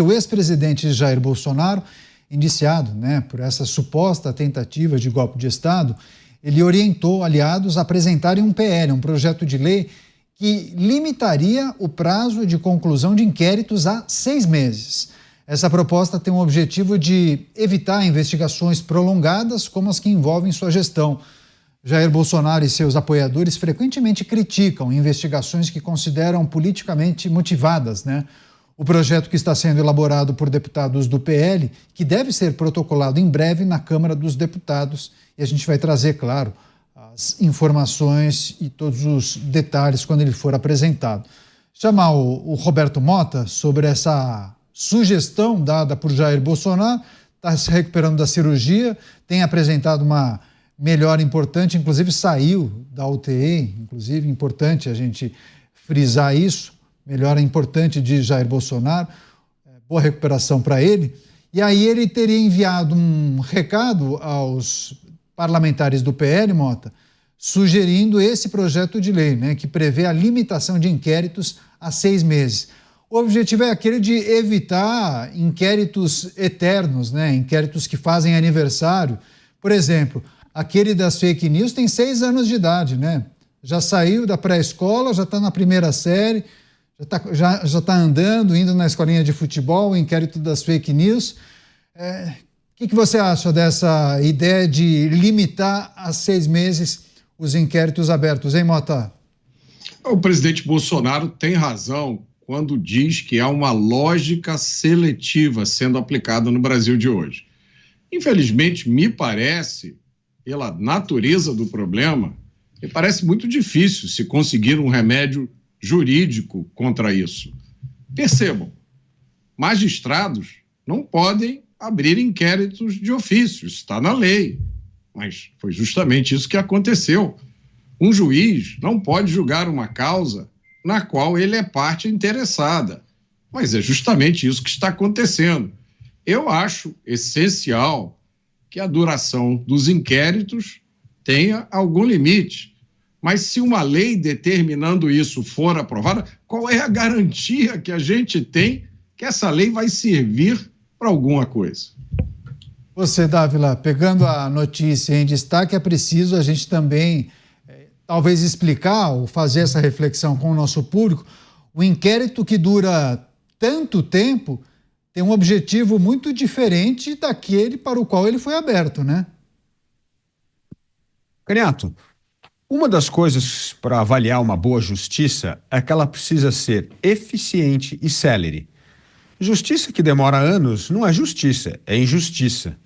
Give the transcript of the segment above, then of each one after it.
O ex-presidente Jair Bolsonaro, indiciado, por essa suposta tentativa de golpe de Estado, ele orientou aliados a apresentarem um PL, um projeto de lei que limitaria o prazo de conclusão de inquéritos a 6 meses. Essa proposta tem o objetivo de evitar investigações prolongadas como as que envolvem sua gestão. Jair Bolsonaro e seus apoiadores frequentemente criticam investigações que consideram politicamente motivadas, O projeto que está sendo elaborado por deputados do PL, que deve ser protocolado em breve na Câmara dos Deputados, e a gente vai trazer, claro, as informações e todos os detalhes quando ele for apresentado. Chamar o Roberto Mota sobre essa sugestão dada por Jair Bolsonaro, está se recuperando da cirurgia, tem apresentado uma melhora importante, inclusive saiu da UTI, inclusive importante a gente frisar isso, melhora importante de Jair Bolsonaro, boa recuperação para ele. E aí ele teria enviado um recado aos parlamentares do PL, Mota, sugerindo esse projeto de lei, que prevê a limitação de inquéritos a 6 meses. O objetivo é aquele de evitar inquéritos eternos, inquéritos que fazem aniversário. Por exemplo, aquele das fake news tem 6 anos de idade, Já saiu da pré-escola, já está na primeira série, já está andando, indo na escolinha de futebol, o inquérito das fake news. O que você acha dessa ideia de limitar a 6 meses os inquéritos abertos, hein, Mota? O presidente Bolsonaro tem razão quando diz que há uma lógica seletiva sendo aplicada no Brasil de hoje. Infelizmente, me parece, pela natureza do problema, me parece muito difícil se conseguir um remédio jurídico contra isso. Percebam, magistrados não podem abrir inquéritos de ofício, isso está na lei, mas foi justamente isso que aconteceu. Um juiz não pode julgar uma causa na qual ele é parte interessada, mas é justamente isso que está acontecendo. Eu acho essencial que a duração dos inquéritos tenha algum limite, mas se uma lei determinando isso for aprovada, qual é a garantia que a gente tem que essa lei vai servir para alguma coisa? Você, Dávila, pegando a notícia em destaque, é preciso a gente também, talvez explicar ou fazer essa reflexão com o nosso público. O inquérito que dura tanto tempo tem um objetivo muito diferente daquele para o qual ele foi aberto, Caniato, uma das coisas para avaliar uma boa justiça é que ela precisa ser eficiente e célere. Justiça que demora anos não é justiça, é injustiça.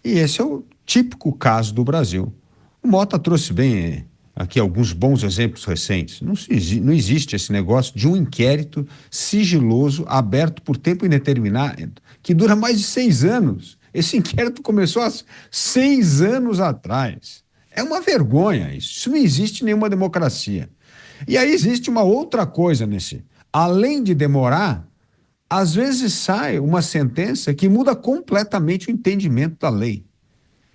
E esse é o típico caso do Brasil. O Mota trouxe bem aqui alguns bons exemplos recentes. Não existe esse negócio de um inquérito sigiloso, aberto por tempo indeterminado, que dura mais de 6 anos. Esse inquérito começou há 6 anos atrás. É uma vergonha isso. Isso não existe em nenhuma democracia. E aí existe uma outra coisa nesse. Além de demorar, às vezes sai uma sentença que muda completamente o entendimento da lei.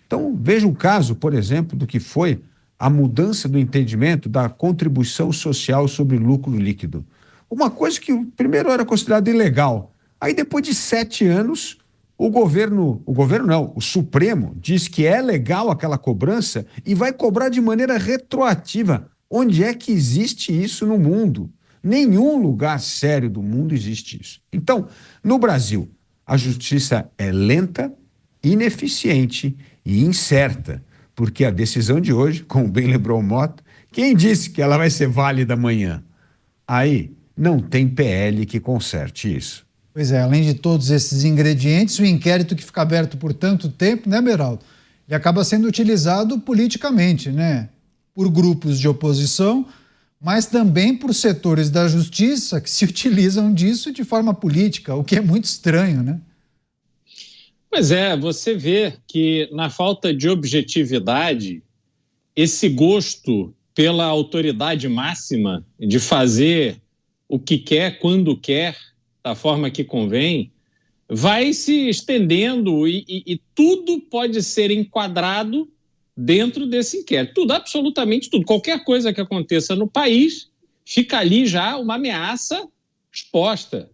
Então, veja um caso, por exemplo, do que foi a mudança do entendimento da contribuição social sobre lucro líquido. Uma coisa que primeiro era considerada ilegal. Aí, depois de 7 anos, o Supremo diz que é legal aquela cobrança e vai cobrar de maneira retroativa. Onde é que existe isso no mundo? Nenhum lugar sério do mundo existe isso. Então, no Brasil, a justiça é lenta, ineficiente e incerta, porque a decisão de hoje, como bem lembrou o Mota, quem disse que ela vai ser válida amanhã? Aí não tem PL que conserte isso. Pois é, além de todos esses ingredientes, o inquérito que fica aberto por tanto tempo, Beraldo, ele acaba sendo utilizado politicamente, por grupos de oposição, mas também por setores da justiça que se utilizam disso de forma política, o que é muito estranho, Pois é, você vê que na falta de objetividade, esse gosto pela autoridade máxima de fazer o que quer, quando quer, da forma que convém, vai se estendendo e tudo pode ser enquadrado dentro desse inquérito. Tudo, absolutamente tudo. Qualquer coisa que aconteça no país, fica ali já uma ameaça exposta.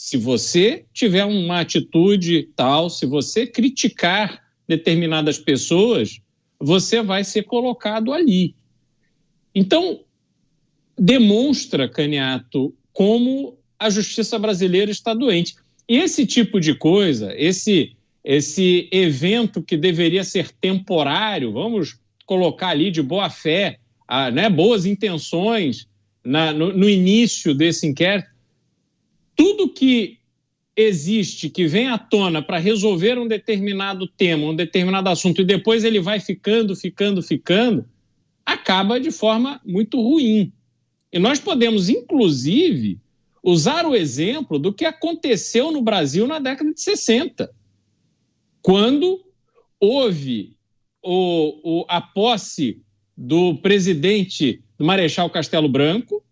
se você tiver uma atitude tal, se você criticar determinadas pessoas, você vai ser colocado ali. Então, demonstra, Caniato, como a justiça brasileira está doente. E esse tipo de coisa, esse evento que deveria ser temporário, vamos colocar ali de boa fé, né, boas intenções no início desse inquérito, tudo que existe, que vem à tona para resolver um determinado tema, um determinado assunto, e depois ele vai ficando, acaba de forma muito ruim. E nós podemos, inclusive, usar o exemplo do que aconteceu no Brasil na década de 60, quando houve a posse do presidente do Marechal Castelo Branco,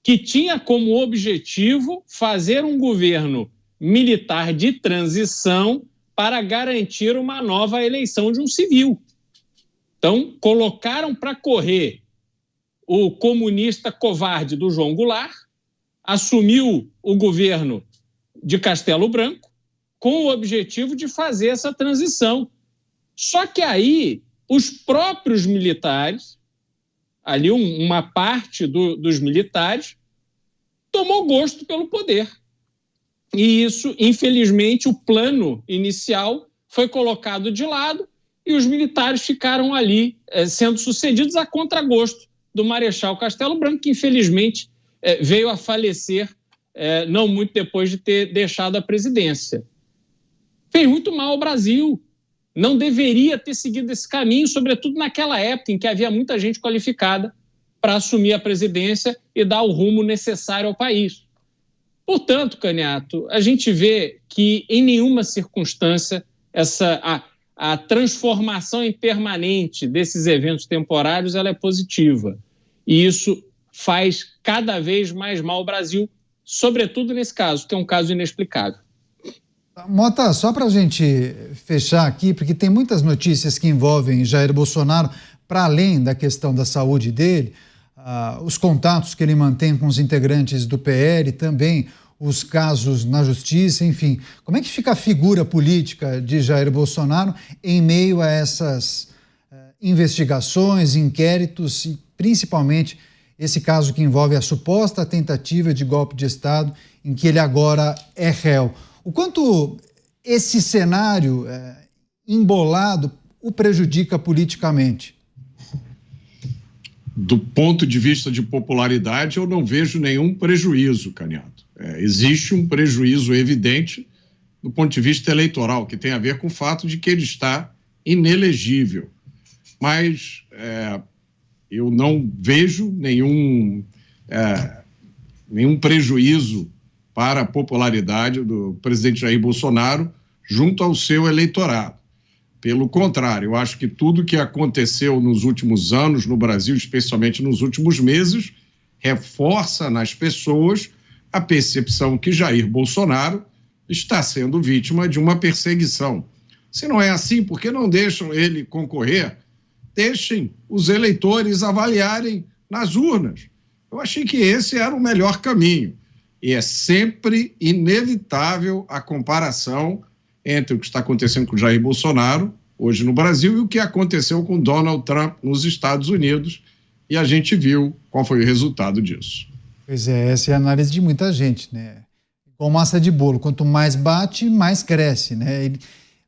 que tinha como objetivo fazer um governo militar de transição para garantir uma nova eleição de um civil. Então, colocaram para correr o comunista covarde do João Goulart, assumiu o governo de Castelo Branco com o objetivo de fazer essa transição. Só que aí, os próprios militares, ali uma parte dos militares, tomou gosto pelo poder. E isso, infelizmente, o plano inicial foi colocado de lado e os militares ficaram ali sendo sucedidos a contragosto do Marechal Castelo Branco, que infelizmente veio a falecer não muito depois de ter deixado a presidência. Fez muito mal ao Brasil. Não deveria ter seguido esse caminho, sobretudo naquela época em que havia muita gente qualificada para assumir a presidência e dar o rumo necessário ao país. Portanto, Caniato, a gente vê que em nenhuma circunstância a transformação em permanente desses eventos temporários ela é positiva. E isso faz cada vez mais mal ao Brasil, sobretudo nesse caso, que é um caso inexplicável. Mota, só para a gente fechar aqui, porque tem muitas notícias que envolvem Jair Bolsonaro, para além da questão da saúde dele, os contatos que ele mantém com os integrantes do PL, também os casos na justiça, enfim. Como é que fica a figura política de Jair Bolsonaro em meio a essas investigações, inquéritos e principalmente esse caso que envolve a suposta tentativa de golpe de Estado em que ele agora é réu? O quanto esse cenário embolado o prejudica politicamente? Do ponto de vista de popularidade, eu não vejo nenhum prejuízo, Caniato. Existe um prejuízo evidente do ponto de vista eleitoral, que tem a ver com o fato de que ele está inelegível. Mas eu não vejo nenhum prejuízo para a popularidade do presidente Jair Bolsonaro junto ao seu eleitorado. Pelo contrário, eu acho que tudo que aconteceu nos últimos anos no Brasil, especialmente nos últimos meses, reforça nas pessoas a percepção que Jair Bolsonaro está sendo vítima de uma perseguição. Se não é assim, por que não deixam ele concorrer? Deixem os eleitores avaliarem nas urnas. Eu achei que esse era o melhor caminho. E é sempre inevitável a comparação entre o que está acontecendo com Jair Bolsonaro, hoje no Brasil, e o que aconteceu com Donald Trump nos Estados Unidos, e a gente viu qual foi o resultado disso. Pois é, essa é a análise de muita gente, né? Com massa de bolo, quanto mais bate, mais cresce, né? Ele,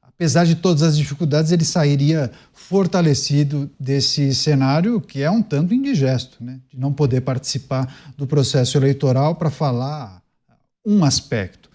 apesar de todas as dificuldades, ele sairia fortalecido desse cenário que é um tanto indigesto, né? De não poder participar do processo eleitoral para falar um aspecto.